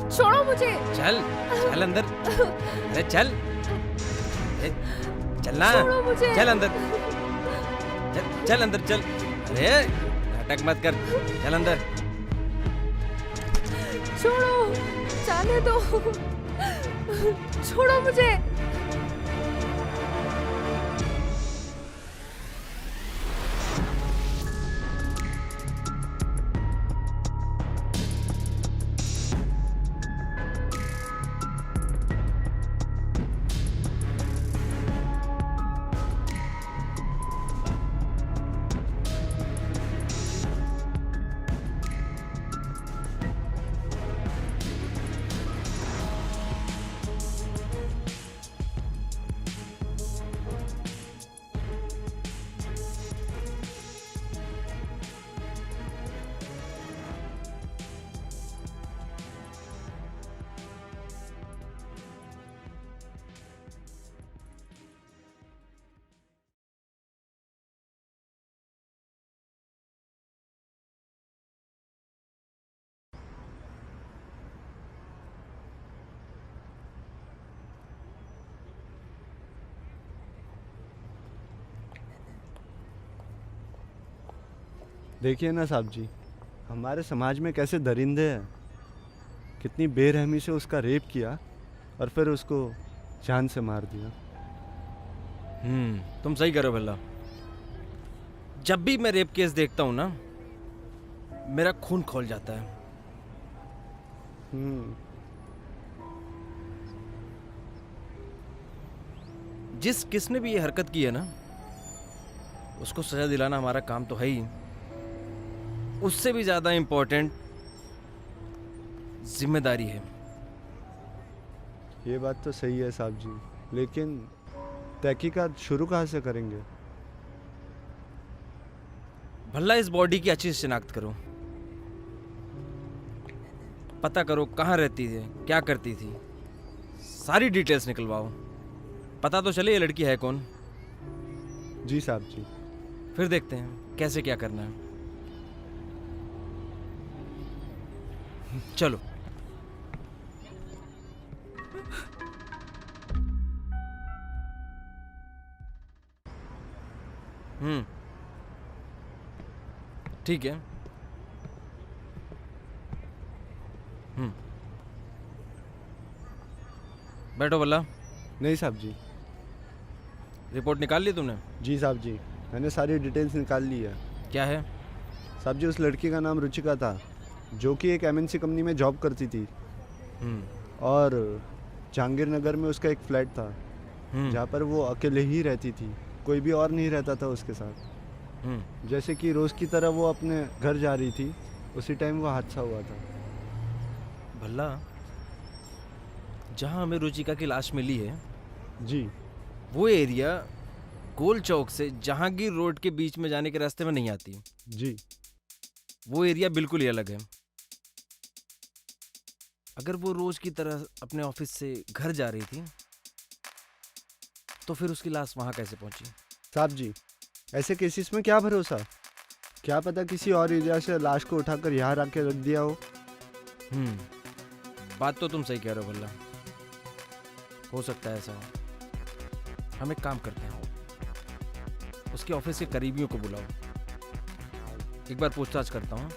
छोड़ो मुझे। चल चल अंदर, अरे चल, अरे चलना, छोड़ो मुझे। चल अंदर, चल अंदर चल, अरे नाटक मत कर, चल अंदर। छोड़ो, जाने दो। छोड़ो मुझे। देखिए ना साहब जी, हमारे समाज में कैसे दरिंदे हैं, कितनी बेरहमी से उसका रेप किया और फिर उसको जान से मार दिया। तुम सही करो भल्ला। जब भी मैं रेप केस देखता हूँ ना, मेरा खून खौल जाता है। जिस किसने भी ये हरकत की है ना, उसको सजा दिलाना हमारा काम तो है ही, उससे भी ज्यादा इंपॉर्टेंट जिम्मेदारी है। ये बात तो सही है साहब जी, लेकिन तहकीकात शुरू कहाँ से करेंगे? भला इस बॉडी की अच्छी से शिनाख्त करो, पता करो कहाँ रहती थी, क्या करती थी, सारी डिटेल्स निकलवाओ, पता तो चले ये लड़की है कौन। जी साहब जी। फिर देखते हैं कैसे क्या करना है। चलो। ठीक है। बैठो भला। नहीं साहब जी। रिपोर्ट निकाल ली तुमने? जी साहब जी, मैंने सारी डिटेल्स निकाल ली है। क्या है? साहब जी, उस लड़की का नाम रुचिका था, जो कि एक एमएनसी कंपनी में जॉब करती थी, और जहांगीर नगर में उसका एक फ्लैट था जहाँ पर वो अकेले ही रहती थी, कोई भी और नहीं रहता था उसके साथ। जैसे कि रोज़ की तरह वो अपने घर जा रही थी, उसी टाइम वो हादसा हुआ था। भला जहाँ हमें रुचिका की लाश मिली है जी, वो एरिया गोल चौक से जहांगीर रोड के बीच में जाने के रास्ते में नहीं आती। जी, वो एरिया बिल्कुल ही अलग है। अगर वो रोज की तरह अपने ऑफिस से घर जा रही थी तो फिर उसकी लाश वहां कैसे पहुंची? साहब जी, ऐसे केसेस में क्या भरोसा, क्या पता किसी और एरिया से लाश को उठाकर यहाँ रख के रख दिया हो। बात तो तुम सही कह रहे हो भल्ला, हो सकता है ऐसा हो। हम एक काम करते हैं, उसके ऑफिस के करीबियों को बुलाओ, एक बार पूछताछ करता हूँ,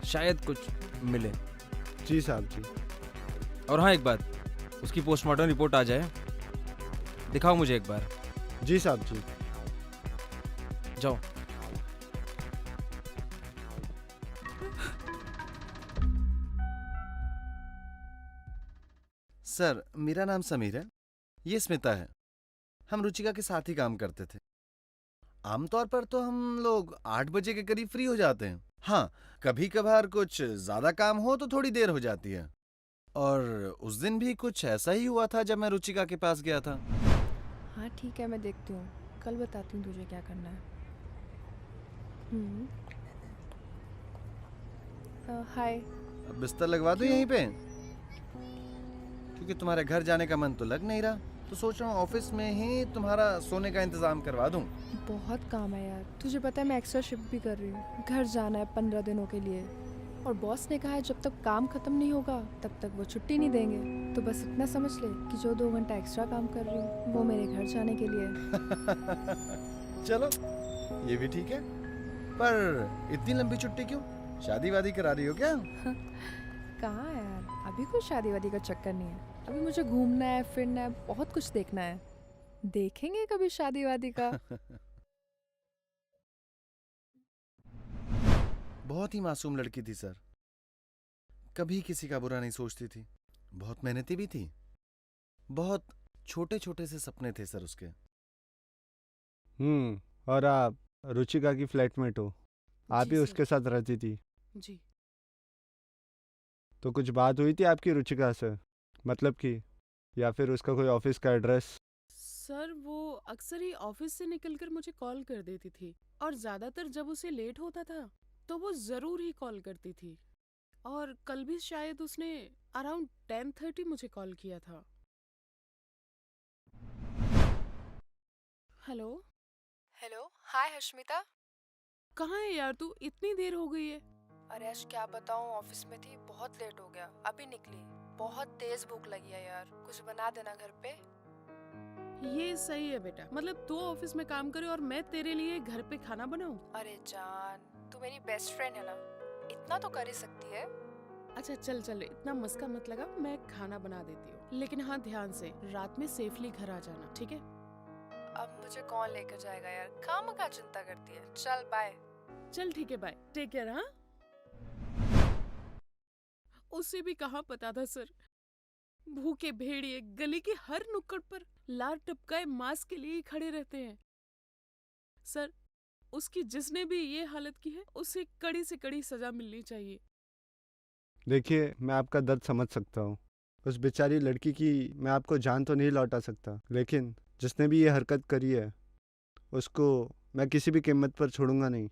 शायद कुछ मिले। जी साहब जी। और हाँ, एक बात, उसकी पोस्टमार्टम रिपोर्ट आ जाए, दिखाओ मुझे एक बार। जी साहब जी। जाओ। सर, मेरा नाम समीर है, ये स्मिता है। हम रुचिका के साथ ही काम करते थे। आमतौर पर तो हम लोग 8 बजे के करीब फ्री हो जाते हैं। हाँ, कभी कभार कुछ ज्यादा काम हो तो थोड़ी देर हो जाती है। और उस दिन भी कुछ ऐसा ही हुआ था जब मैं रुचिका के पास गया था। हाँ ठीक है, मैं देखती हूँ, कल बताती हूँ तुझे क्या करना है। हाय। बिस्तर लगवा दूं यहीं पे? क्योंकि तुम्हारे घर जाने का मन तो लग नहीं रहा, तो सोच रहा हूँ ऑफिस में ही तुम्हारा सोने का इंतजाम करवा दूं। बहुत काम है यार, तुझे पता है मैं एक्स्ट्रा शिफ्ट भी कर रही हूँ, घर जाना है 15 दिनों के लिए। और बॉस ने कहा है जब तक काम खत्म नहीं होगा तब तक वो छुट्टी नहीं देंगे। तो बस इतना समझ ले कि जो 2 घंटा एक्स्ट्रा काम कर रही हूँ वो मेरे घर जाने के लिए है। चलो ये भी ठीक है, पर इतनी लंबी छुट्टी क्यों? शादी वादी करा रही हो क्या? कहाँ है यार, अभी कोई शादी वादी का चक्कर नहीं है। अभी मुझे घूमना है, फिरना है, बहुत कुछ देखना है। देखेंगे कभी शादी वादी का। बहुत ही मासूम लड़की थी सर, कभी किसी का बुरा नहीं सोचती थी, बहुत मेहनती भी थी, बहुत छोटे छोटे से सपने थे सर उसके। और आप रुचिका की फ्लैटमेट हो, आप जी ही सर। उसके साथ रहती थी। जी तो कुछ बात हुई थी आपकी रुचिका से, मतलब कि, या फिर उसका कोई ऑफिस का एड्रेस? सर, वो अक्सर ही ऑफिस से निकलकर मुझे कॉल कर देती थी, और ज्यादातर जब उसे लेट होता था तो वो जरूर ही कॉल करती थी। और कल भी शायद उसने अराउंड 10:30 मुझे कॉल किया था। हेलो, हेलो, हाय हर्षमिता। कहाँ है यार तू? इतनी देर हो गई है। अरे आज क्या बताऊँ, ऑफिस में थी, बहुत लेट हो गया, अभी निकली। बहुत तेज भूख लगी है यार, कुछ बना देना घर पे। ये सही है बेटा, मतलब तू ऑफिस में काम करे और मैं तेरे लिए घर पे खाना बनाऊं? अरे जान, तू मेरी बेस्ट फ्रेंड है ना, इतना तो कर ही सकती है। अच्छा चल चल, इतना मस्का मत लगा, मैं खाना बना देती हूँ। लेकिन हाँ, ध्यान से रात में सेफली घर आ जाना, ठीक है? अब मुझे कौन लेकर जाएगा यार, खामखा चिंता करती है। चल बाय। चल ठीक है, बाय, टेक केयर। हाँ, उसे भी कहाँ पता था सर, भूखे भेड़िए गली के हर नुक्कड़ पर लार टपकाए मांस के लिए ही खड़े रहते हैं। सर, उसकी जिसने भी ये हालत की है उसे कड़ी से कड़ी सजा मिलनी चाहिए। देखिए, मैं आपका दर्द समझ सकता हूँ। उस बेचारी लड़की की मैं आपको जान तो नहीं लौटा सकता, लेकिन जिसने भी ये हरकत करी है उसको मैं किसी भी कीमत पर छोड़ूंगा नहीं।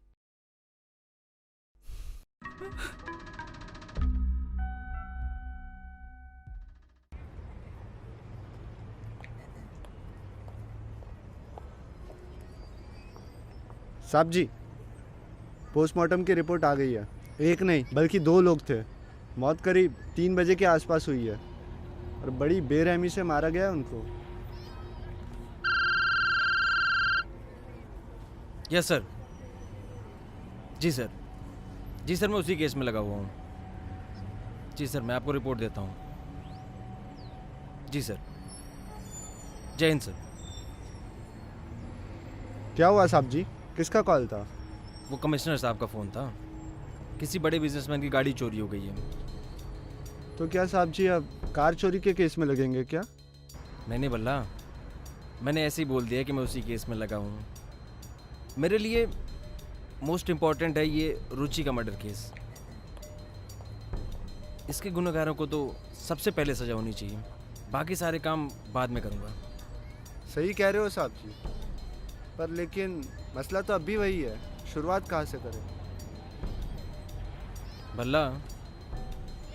साहब जी, पोस्टमार्टम की रिपोर्ट आ गई है। एक नहीं बल्कि 2 लोग थे। मौत करीब 3 बजे के आसपास हुई है और बड़ी बेरहमी से मारा गया है उनको। Yes sir. जी सर, जी सर, मैं उसी केस में लगा हुआ हूँ। जी सर, मैं आपको रिपोर्ट देता हूँ। जी सर, जय हिंद सर। क्या हुआ साहब जी, किसका कॉल था? वो कमिश्नर साहब का फ़ोन था, किसी बड़े बिजनेसमैन की गाड़ी चोरी हो गई है। तो क्या साहब जी अब कार चोरी के केस में लगेंगे क्या? नहीं बल्ला, मैंने ऐसे ही बोल दिया कि मैं उसी केस में लगा हूँ। मेरे लिए मोस्ट इम्पॉर्टेंट है ये रुचि का मर्डर केस। इसके गुनहगारों को तो सबसे पहले सजा होनी चाहिए, बाकी सारे काम बाद में करूँगा। सही कह रहे हो साहब जी, पर लेकिन मसला तो अब भी वही है, शुरुआत कहाँ से करें? भल्ला,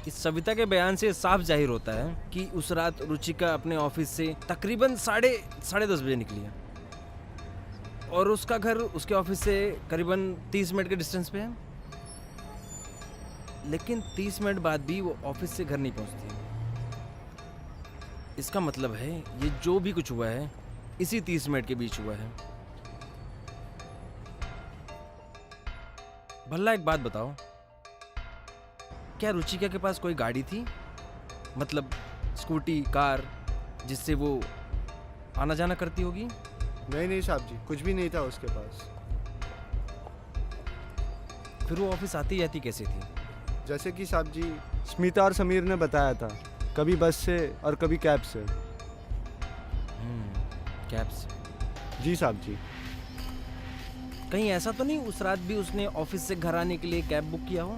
इस सविता के बयान से साफ जाहिर होता है कि उस रात रुचिका अपने ऑफिस से तकरीबन साढ़े 10:30 बजे निकली है और उसका घर उसके ऑफिस से करीबन 30 मिनट के डिस्टेंस पे है। लेकिन 30 मिनट बाद भी वो ऑफिस से घर नहीं पहुंचती। इसका मतलब है ये जो भी कुछ हुआ है इसी 30 मिनट के बीच हुआ है। भल्ला, एक बात बताओ, क्या रुचिका के पास कोई गाड़ी थी, मतलब स्कूटी, कार, जिससे वो आना जाना करती होगी? नहीं साहब जी, कुछ भी नहीं था उसके पास। फिर वो ऑफिस आती जाती कैसे थी? जैसे कि साहब जी स्मिता और समीर ने बताया था, कभी बस से और कभी कैब से। कैब से? जी साहब जी। कहीं ऐसा तो नहीं उस रात भी उसने ऑफिस से घर आने के लिए कैब बुक किया हो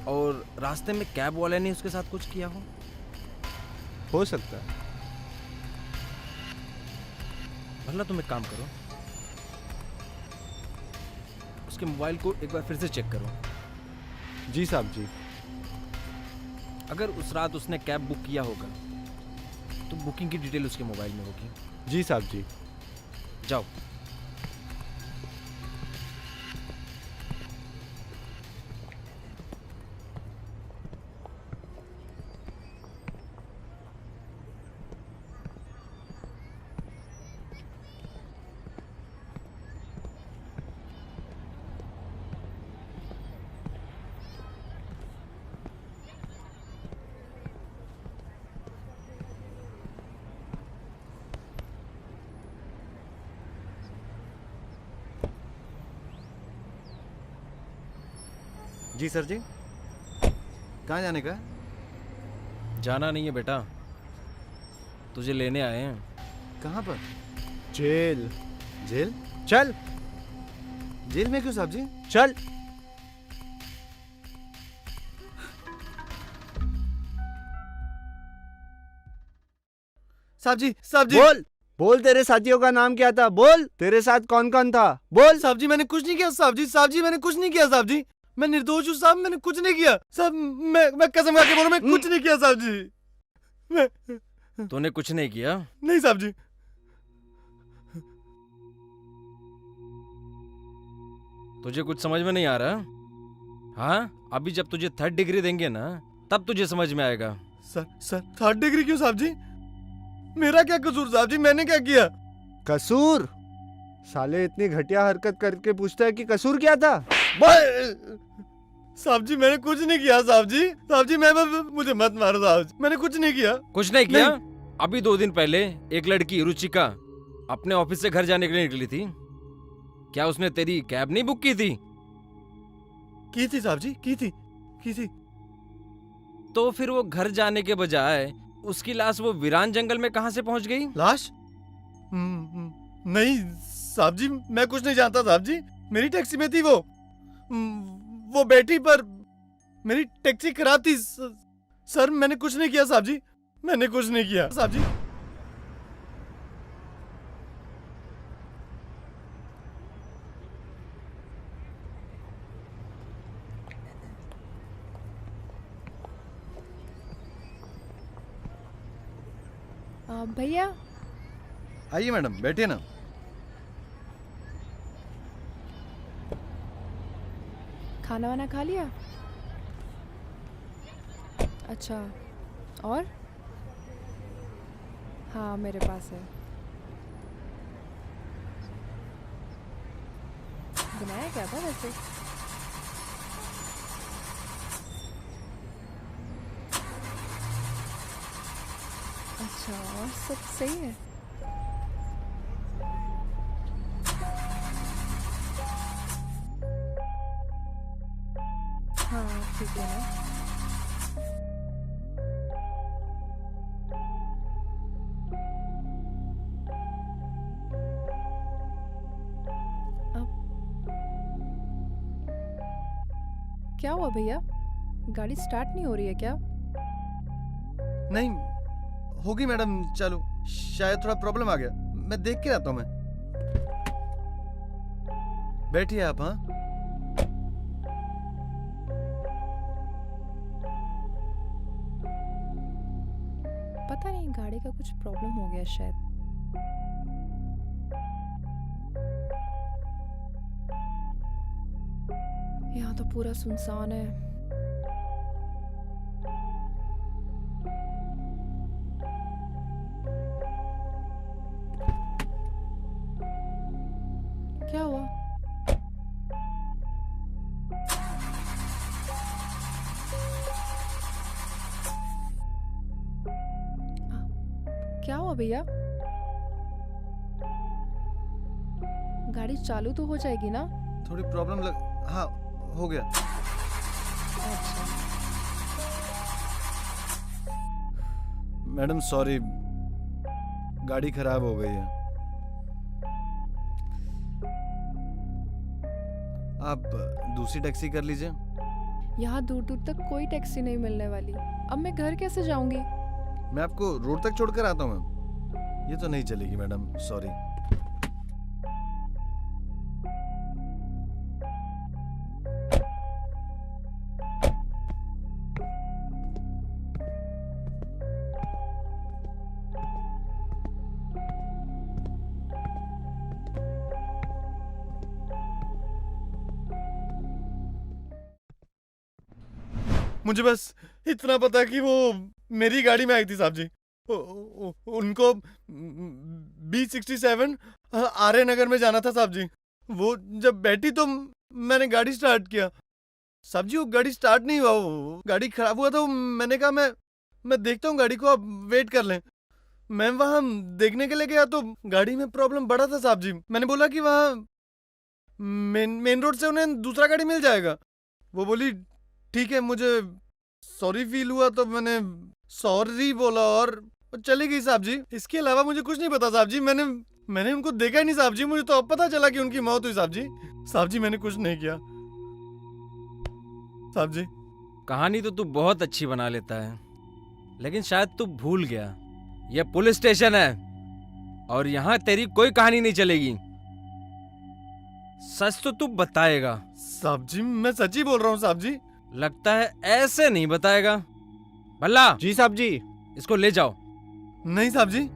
और रास्ते में कैब वाले ने उसके साथ कुछ किया हो सकता है। भला तुम एक काम करो, उसके मोबाइल को एक बार फिर से चेक करो। जी साहब जी। अगर उस रात उसने कैब बुक किया होगा तो बुकिंग की डिटेल उसके मोबाइल में होगी। जी साहब जी। जाओ। जी सर जी। कहाँ जाने का है? जाना नहीं है बेटा, तुझे लेने आए हैं। कहाँ पर? जेल। जेल? चल जेल में क्यों साहब जी? चल। साहब जी, साहब जी। बोल बोल, तेरे साथियों का नाम क्या था? बोल, तेरे साथ कौन कौन था? बोल। साहब जी मैंने कुछ नहीं किया साहब जी, साहब जी मैंने कुछ नहीं किया साहब जी, मैं निर्दोष हूँ साहब, मैंने कुछ नहीं किया साहब, मैं कसम खा के बोलूं मैं कुछ नहीं किया साहब जी, मैं तूने कुछ नहीं किया? नहीं साहब जी। तुझे कुछ समझ में नहीं आ रहा? हाँ, अभी जब तुझे 3rd डिग्री देंगे ना, तब तुझे समझ में आएगा। सर 3rd डिग्री क्यों साहब जी? मेरा क्या कसूर साहब जी, मैंने क्या किया? कसूर? साले इतनी घटिया हरकत करके पूछता है कि कसूर क्या था? साहब जी मैंने कुछ नहीं किया साहब जी, साहब जी मैं मुझे मत मारो साहब जी, मैंने कुछ नहीं किया। कुछ नहीं किया? नहीं। अभी 2 दिन पहले एक लड़की रुचिका अपने ऑफिस से घर जाने के लिए निकली थी। क्या उसने तेरी कैब नहीं बुक की थी? की थी साहब जी, की थी। तो फिर वो घर जाने के बजाय उसकी लाश वो वीरान जंगल में कहां से पहुंच गई? लाश? नहीं साहब जी, मैं कुछ नहीं जानता साहब जी, मेरी टैक्सी में थी वो बैठी, पर मेरी टैक्सी खराब थी सर, मैंने कुछ नहीं किया साहब जी, मैंने कुछ नहीं किया साहब जी। भैया, आइए मैडम, बैठिए ना। खाना वाना खा लिया? अच्छा, और? हाँ, मेरे पास है। बनाया क्या था वैसे? अच्छा, और सब सही है? हाँ, ठीक है ना। अब क्या हुआ भैया? गाड़ी स्टार्ट नहीं हो रही है क्या? नहीं होगी मैडम, चलो शायद थोड़ा प्रॉब्लम आ गया, मैं देख के आता हूँ। मैं बैठिए आप। हाँ पता नहीं, गाड़ी का कुछ प्रॉब्लम हो गया शायद। यहाँ तो पूरा सुनसान है। क्या हुआ? क्या हुआ भैया? गाड़ी चालू तो हो जाएगी ना? थोड़ी प्रॉब्लम हाँ हो गया। अच्छा, मैडम सॉरी, गाड़ी खराब हो गई है। आप दूसरी टैक्सी कर लीजिए। यहाँ दूर दूर तक कोई टैक्सी नहीं मिलने वाली। अब मैं घर कैसे जाऊंगी? मैं आपको रोड तक छोड़कर आता हूँ। ये तो नहीं चलेगी मैडम, सॉरी। मुझे बस इतना पता कि वो मेरी गाड़ी में आई थी साहब जी। उनको B67 आर्य नगर में जाना था साहब जी। वो जब बैठी तो मैंने गाड़ी स्टार्ट किया साहब जी, वो गाड़ी स्टार्ट नहीं हुआ, वो गाड़ी खराब हुआ था। मैंने कहा मैं देखता हूँ गाड़ी को, आप वेट कर लें। मैं वहां देखने के लिए गया तो गाड़ी में प्रॉब्लम बड़ा था साहब जी। मैंने बोला कि वहां मेन रोड से उन्हें दूसरा गाड़ी मिल जाएगा। वो बोली ठीक है, मुझे सॉरी फील हुआ तो मैंने सॉरी बोला और वो चली गई साहब जी। इसके अलावा मुझे कुछ नहीं पता साहब जी। मैंने उनको देखा ही नहीं साहब जी। मुझे तो अब पता चला कि उनकी मौत हुई साहब जी। साहब जी मैंने कुछ नहीं किया साहब जी। कहानी तो तू बहुत अच्छी बना लेता है, लेकिन शायद तू भूल गया यह पुलिस स्टेशन है और यहाँ तेरी कोई कहानी नहीं चलेगी। सच तो तू बताएगा। साहब जी मैं सच ही बोल रहा हूँ साहब जी। लगता है ऐसे नहीं बताएगा। भल्ला जी साहब जी। इसको ले जाओ नहीं साहब जी।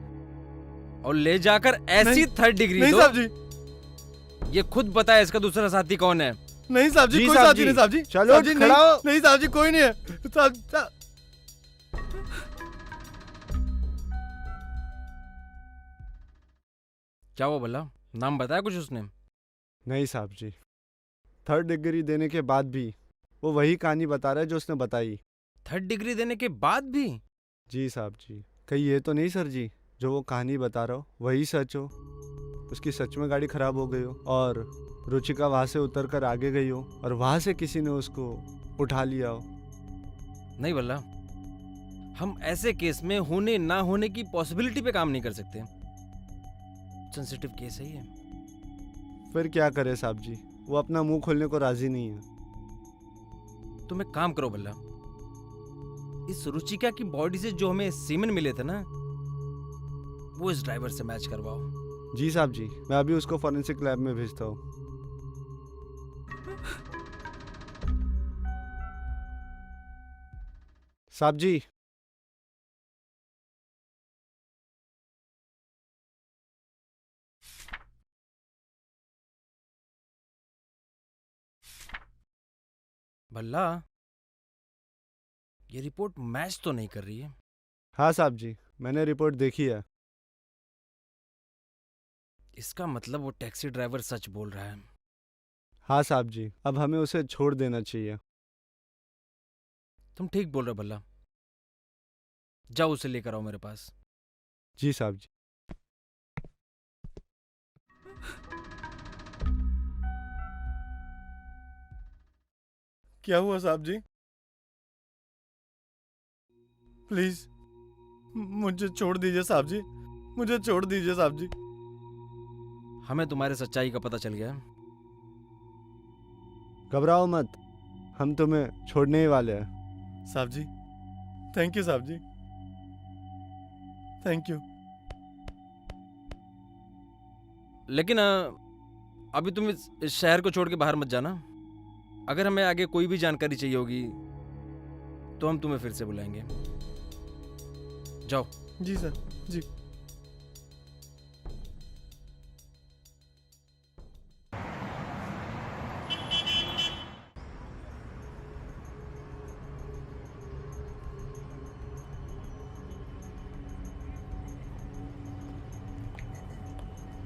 और ले जाकर ऐसी नहीं, 3rd डिग्री नहीं दो साहब जी। ये खुद बताए इसका दूसरा साथी कौन है। नहीं साहब जी, जी कोई साहब साथी जी। नहीं साहब जी। चलो, साहब जी, खड़ा हो। नहीं साहब जी कोई नहीं है साहब। क्या हुआ भल्ला, नाम बताया कुछ उसने? नहीं साहब जी, 3rd डिग्री देने के बाद भी वो वही कहानी बता रहा है जो उसने बताई। 3rd डिग्री देने के बाद भी? जी साहब जी। कहीं ये तो नहीं सर जी जो वो कहानी बता रहा हो वही सच हो, उसकी सच में गाड़ी खराब हो गई हो और रुचिका वहां से उतर कर आगे गई हो और वहां से किसी ने उसको उठा लिया हो। नहीं भल्ला, हम ऐसे केस में होने ना होने की पॉसिबिलिटी पे काम नहीं कर सकते। सेंसिटिव केस है ये। फिर क्या करे साहब जी, वो अपना मुंह खोलने को राजी नहीं है। तुम एक काम करो भल्ला, इस रुचिका की बॉडी से जो हमें सीमेन मिले थे ना, वो इस ड्राइवर से मैच करवाओ। जी साहब जी, मैं अभी उसको फॉरेंसिक लैब में भेजता हूँ। साहब जी। भल्ला, ये रिपोर्ट मैच तो नहीं कर रही है। हाँ साहब जी, मैंने रिपोर्ट देखी है। इसका मतलब वो टैक्सी ड्राइवर सच बोल रहा है। हाँ साहब जी, अब हमें उसे छोड़ देना चाहिए। तुम ठीक बोल रहे हो भल्ला, जाओ उसे लेकर आओ मेरे पास। जी साहब जी। क्या हुआ साहब जी? प्लीज मुझे छोड़ दीजिए साहब जी, मुझे छोड़ दीजिए साहब जी। हमें तुम्हारे सच्चाई का पता चल गया है। घबराओ मत, हम तुम्हें छोड़ने ही वाले हैं। साहब जी थैंक यू साहब जी, थैंक यू। लेकिन अभी तुम इस शहर को छोड़ के बाहर मत जाना। अगर हमें आगे कोई भी जानकारी चाहिए होगी तो हम तुम्हें फिर से बुलाएंगे। जाओ। जी सर जी।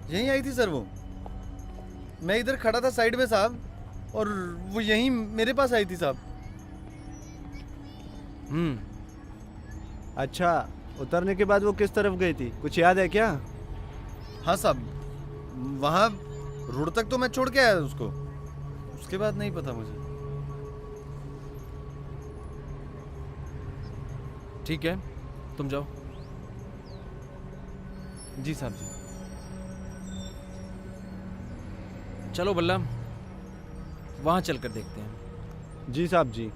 यहीं आई थी सर वो। मैं इधर खड़ा था साइड में साहब, और वो यहीं मेरे पास आई थी साहब। अच्छा, उतरने के बाद वो किस तरफ गई थी, कुछ याद है क्या? हाँ साहब, वहाँ रोड तक तो मैं छोड़ के आया उसको, उसके बाद नहीं पता मुझे। ठीक है, तुम जाओ। जी साहब जी। चलो बल्ला, वहां चलकर देखते हैं। जी साहब जी।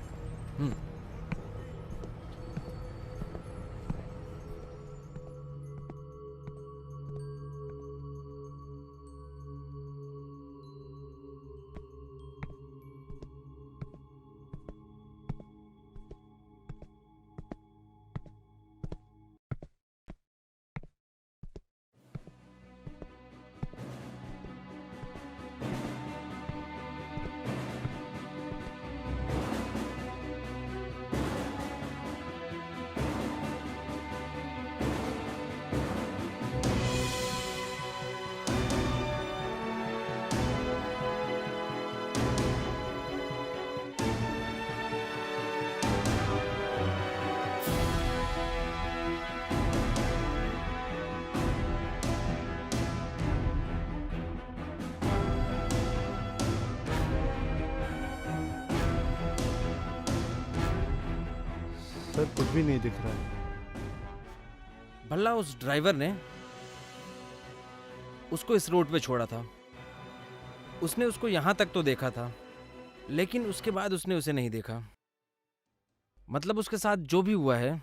सर कुछ भी नहीं दिख रहा है। भल्ला उस ड्राइवर ने उसको इस रोड पे छोड़ा था। उसने उसको यहां तक तो देखा था, लेकिन उसके बाद उसने उसे नहीं देखा। मतलब उसके साथ जो भी हुआ है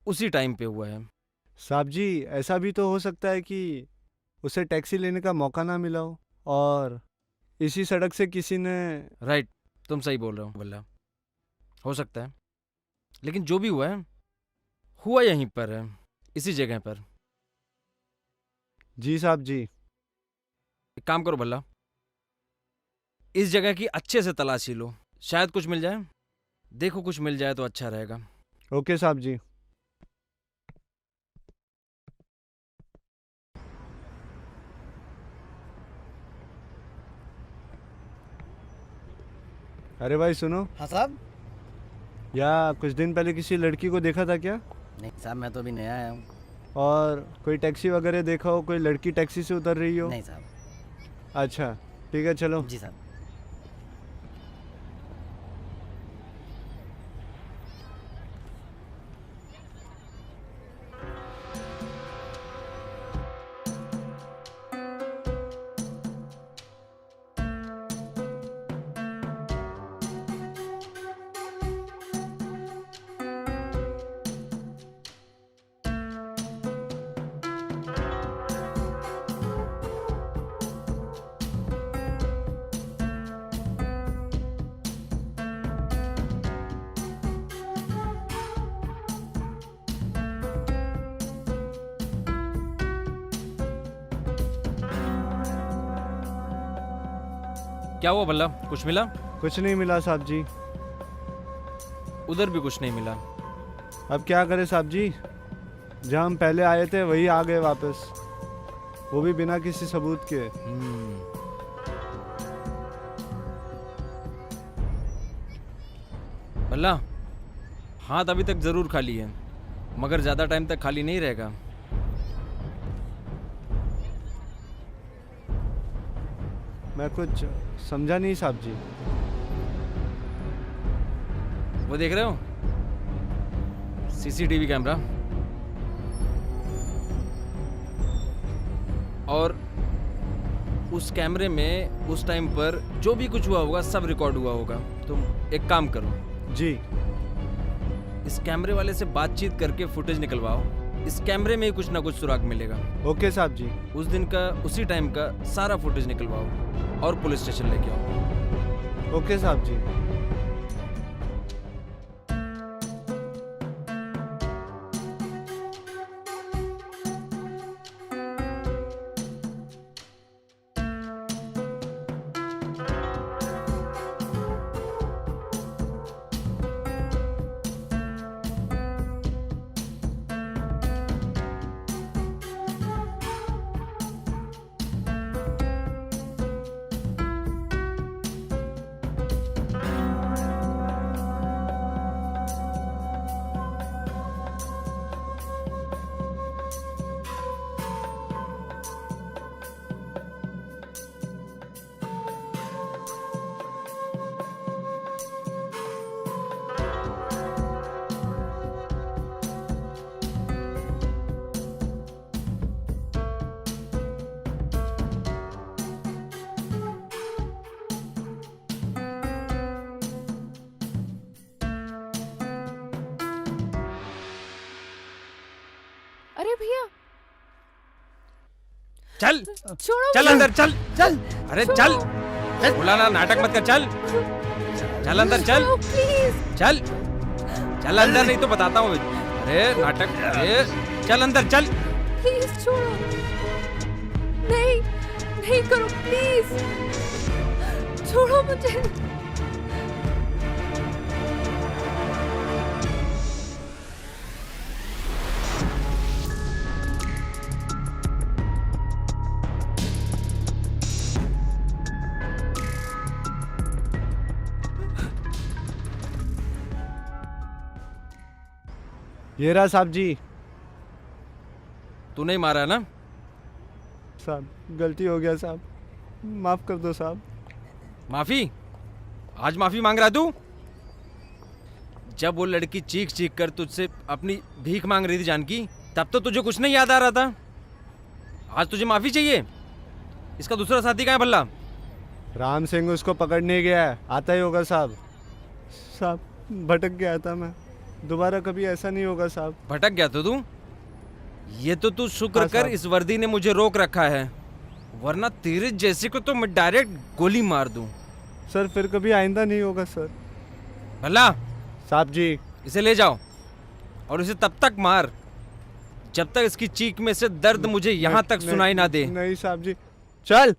उसी टाइम पे हुआ है। साहब जी ऐसा भी तो हो सकता है कि उसे टैक्सी लेने का मौका ना मिला हो और इसी सड़क से किसी ने। राइट, तुम सही बोल रहे हो भल्ला, हो सकता है। लेकिन जो भी हुआ है हुआ यहीं पर है, इसी जगह पर। जी साहब जी। एक काम करो भल्ला, इस जगह की अच्छे से तलाशी लो, शायद कुछ मिल जाए। देखो कुछ मिल जाए तो अच्छा रहेगा। ओके साहब जी। अरे भाई सुनो, हाँ साहब। या कुछ दिन पहले किसी लड़की को देखा था क्या? नहीं साहब, मैं तो अभी नया आया हूँ। और कोई टैक्सी वगैरह देखा हो, कोई लड़की टैक्सी से उतर रही हो? नहीं साहब। अच्छा ठीक है चलो। जी साहब। क्या हुआ भल्ला, कुछ मिला? कुछ नहीं मिला साहब जी। उधर भी कुछ नहीं मिला। अब क्या करें साहब जी, जहाँ हम पहले आए थे वही आ गए वापस, वो भी बिना किसी सबूत के। भल्ला, हाथ अभी तक जरूर खाली है, मगर ज्यादा टाइम तक खाली नहीं रहेगा। मैं कुछ समझा नहीं साहब जी। वो देख रहे हो सीसीटीवी कैमरा, और उस कैमरे में उस टाइम पर जो भी कुछ हुआ होगा सब रिकॉर्ड हुआ होगा। तुम एक काम करो, जी। इस कैमरे वाले से बातचीत करके फुटेज निकलवाओ। इस कैमरे में ही कुछ ना कुछ सुराग मिलेगा। ओके साहब जी। उस दिन का उसी टाइम का सारा फुटेज निकलवाओ और पुलिस स्टेशन लेके आओ। ओके साहब जी। अरे भैया चल छोड़ो चल मुझे। अंदर, चल चल। अरे छोड़ो। चल, बुला ना, नाटक मत कर, चल चल अंदर, चल छोड़ो, प्लीज। चल चल अंदर, नहीं तो बताता हूँ। अरे नाटक, अरे चल अंदर, चल। प्लीज छोड़ो। नहीं नहीं करो प्लीज, छोड़ो मुझे। ये रहा साहब जी। तू नहीं मारा है ना? साहब गलती हो गया साहब, माफ कर दो साहब। माफी? आज माफी मांग रहा है तू? जब वो लड़की चीख चीख कर तुझसे अपनी भीख मांग रही थी जानकी, तब तो तुझे कुछ नहीं याद आ रहा था। आज तुझे माफी चाहिए? इसका दूसरा साथी कहाँ है भल्ला? राम सिंह उसको पकड़ने गया है, आता ही होगा साहब। साहब भटक गया था मैं, दोबारा कभी ऐसा नहीं होगा साहब। भटक गया तो तू? ये तो तू शुक्र हाँ, कर साहब। इस वर्दी ने मुझे रोक रखा है, वरना तेरे जैसे को तो मैं डायरेक्ट गोली मार दूं। सर फिर कभी आइंदा नहीं होगा सर। भल्ला, साहब जी। इसे ले जाओ और इसे तब तक मार जब तक इसकी चीख में से दर्द मुझे यहाँ तक सुनाई ना दे। नहीं साहब जी। चल।